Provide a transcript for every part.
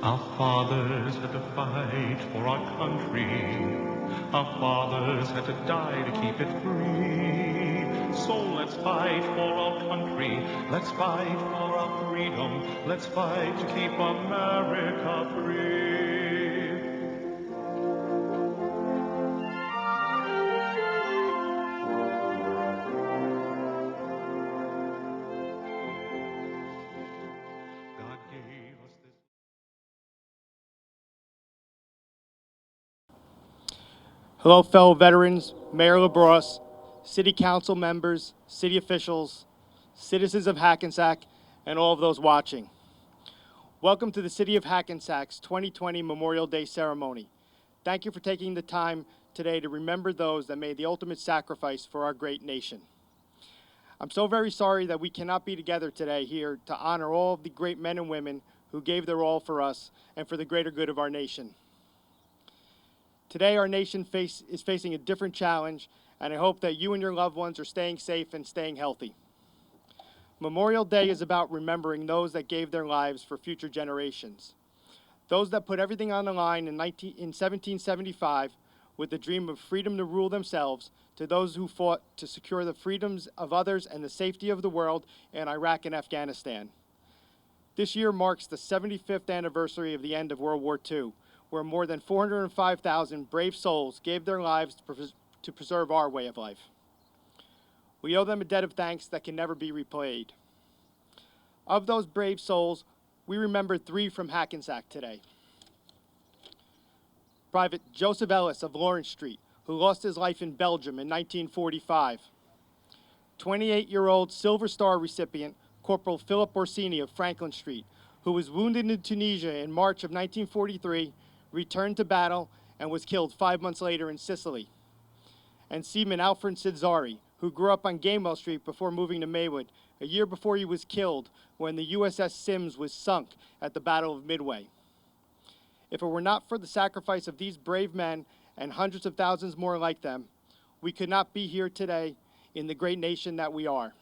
Our fathers had to fight for our country. Our fathers had to die to keep it free. So let's fight for our country. Let's fight for our freedom. Let's fight to keep America free. God gave us this. Hello, fellow veterans, Mayor LaBrosse, City Council members, city officials, citizens of Hackensack, and all of those watching. Welcome to the City of Hackensack's 2020 Memorial Day ceremony. Thank you for taking the time today to remember those that made the ultimate sacrifice for our great nation. I'm so very sorry that we cannot be together today here to honor all of the great men and women who gave their all for us and for the greater good of our nation. Today, our nation is facing a different challenge, and I hope that you and your loved ones are staying safe and staying healthy. Memorial Day is about remembering those that gave their lives for future generations. Those that put everything on the line in 1775 with the dream of freedom to rule themselves, to those who fought to secure the freedoms of others and the safety of the world in Iraq and Afghanistan. This year marks the 75th anniversary of the end of World War II, where more than 405,000 brave souls gave their lives to preserve our way of life. We owe them a debt of thanks that can never be repaid. Of those brave souls, we remember 3 from Hackensack today. Private Joseph Ellis of Lawrence Street, who lost his life in Belgium in 1945. 28-year-old Silver Star recipient Corporal Philip Orsini of Franklin Street, who was wounded in Tunisia in March of 1943, returned to battle, and was killed 5 months later in Sicily. And Seaman Alfred Sidzari, who grew up on Gamewell Street before moving to Maywood, a year before he was killed when the USS Sims was sunk at the Battle of Midway. If it were not for the sacrifice of these brave men and hundreds of thousands more like them, we could not be here today in the great nation that we are.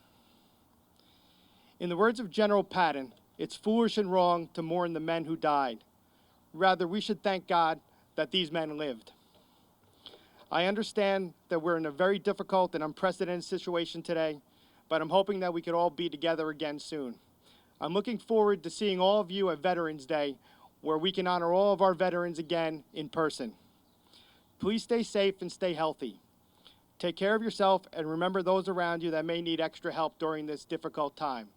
In the words of General Patton, it's foolish and wrong to mourn the men who died. Rather, we should thank God that these men lived. I understand that we're in a very difficult and unprecedented situation today, but I'm hoping that we could all be together again soon. I'm looking forward to seeing all of you at Veterans Day, where we can honor all of our veterans again in person. Please stay safe and stay healthy. Take care of yourself and remember those around you that may need extra help during this difficult time.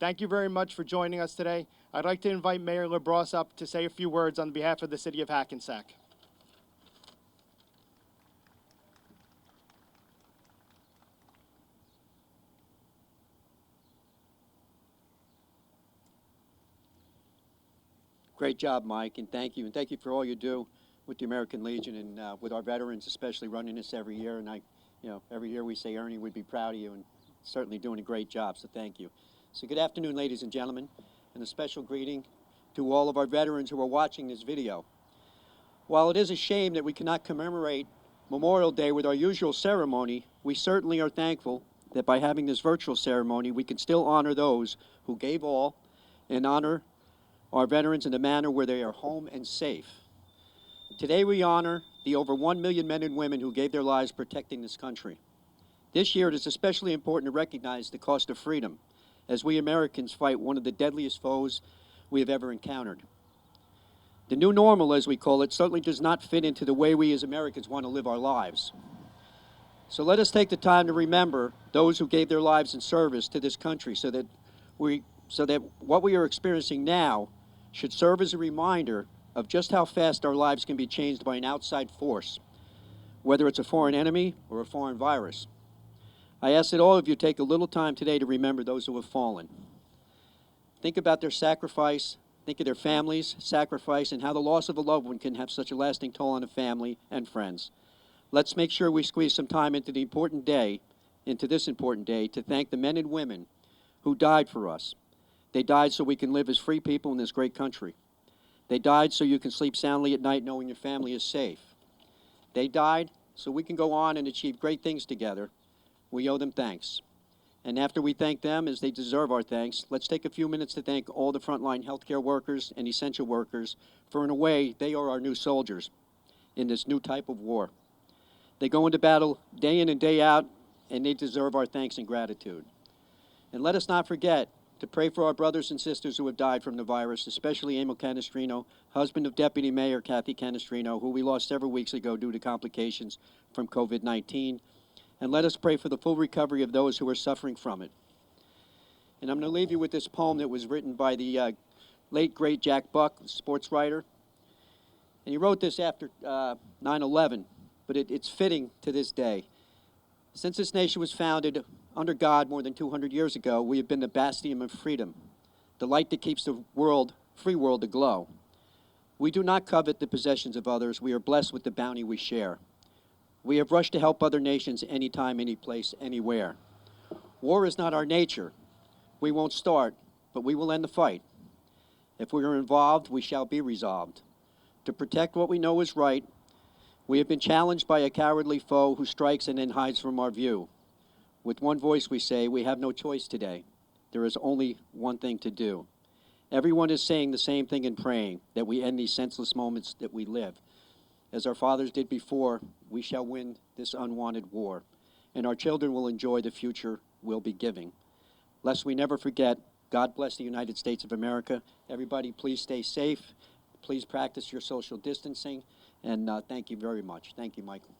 Thank you very much for joining us today. I'd like to invite Mayor LaBrosse up to say a few words on behalf of the City of Hackensack. Great job, Mike, and thank you. And thank you for all you do with the American Legion and with our veterans, especially running this every year. And every year we say, Ernie, we'd be proud of you, and certainly doing a great job, so thank you. So good afternoon, ladies and gentlemen, and a special greeting to all of our veterans who are watching this video. While it is a shame that we cannot commemorate Memorial Day with our usual ceremony, we certainly are thankful that by having this virtual ceremony, we can still honor those who gave all and honor our veterans in a manner where they are home and safe. Today we honor the over 1 million men and women who gave their lives protecting this country. This year it is especially important to recognize the cost of freedom as we Americans fight one of the deadliest foes we have ever encountered. The new normal, as we call it, certainly does not fit into the way we as Americans want to live our lives. So let us take the time to remember those who gave their lives in service to this country so that what we are experiencing now should serve as a reminder of just how fast our lives can be changed by an outside force, whether it's a foreign enemy or a foreign virus. I ask that all of you take a little time today to remember those who have fallen. Think about their sacrifice, think of their families' sacrifice, and how the loss of a loved one can have such a lasting toll on a family and friends. Let's make sure we squeeze some time into this important day, to thank the men and women who died for us. They died so we can live as free people in this great country. They died so you can sleep soundly at night knowing your family is safe. They died so we can go on and achieve great things together. We owe them thanks. And after we thank them, as they deserve our thanks, let's take a few minutes to thank all the frontline healthcare workers and essential workers, for in a way, they are our new soldiers in this new type of war. They go into battle day in and day out, and they deserve our thanks and gratitude. And let us not forget to pray for our brothers and sisters who have died from the virus, especially Emil Canestrino, husband of Deputy Mayor Kathy Canestrino, who we lost several weeks ago due to complications from COVID-19. And let us pray for the full recovery of those who are suffering from it. And I'm going to leave you with this poem that was written by the late, great Jack Buck, sports writer. And he wrote this after 9/11, but it's fitting to this day. Since this nation was founded under God more than 200 years ago, we have been the bastion of freedom, the light that keeps the free world aglow. We do not covet the possessions of others. We are blessed with the bounty we share. We have rushed to help other nations anytime, any place, anywhere. War is not our nature. We won't start, but we will end the fight. If we are involved, we shall be resolved. To protect what we know is right, we have been challenged by a cowardly foe who strikes and then hides from our view. With one voice we say, we have no choice today. There is only one thing to do. Everyone is saying the same thing and praying, that we end these senseless moments that we live. As our fathers did before, we shall win this unwanted war, and our children will enjoy the future we'll be giving. Lest we never forget, God bless the United States of America. Everybody, please stay safe. Please practice your social distancing, and thank you very much. Thank you, Michael.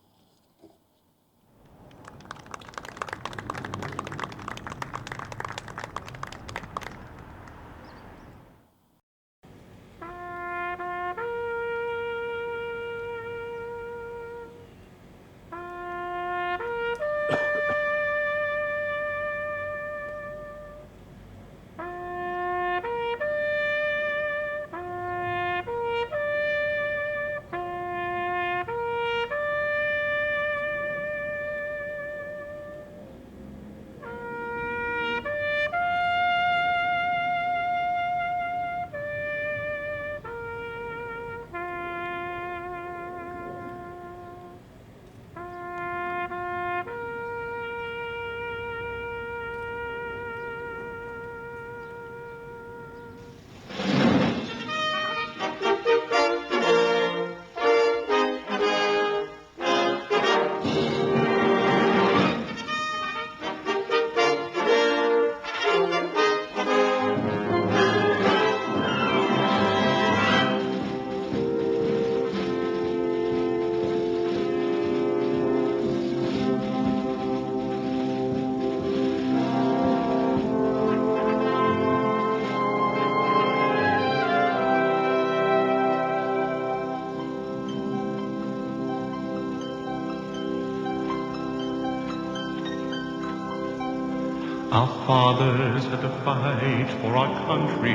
Our fathers had to fight for our country.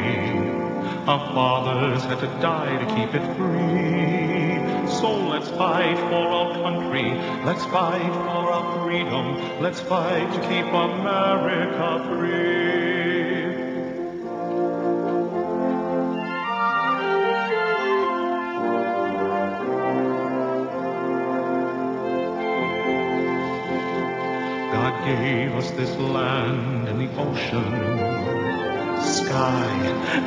Our fathers had to die to keep it free. So let's fight for our country. Let's fight for our freedom. Let's fight to keep America free. God gave us this land and the ocean, sky,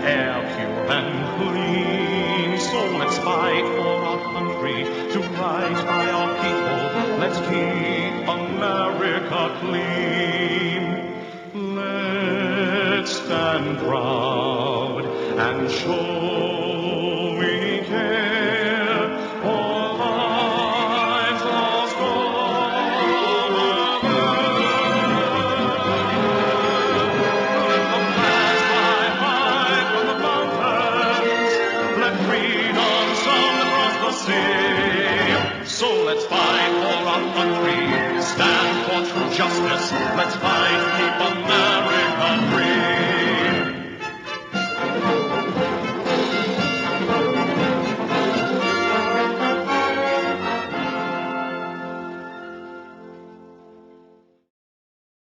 air pure and clean. So let's fight for our country, to rise by our people. Let's keep America clean. Let's stand proud and show we care for lives lost all over. Let the flags fly high from the mountains. Let freedom sound across the sea. So let's fight for our country. Stand for true justice. Let's fight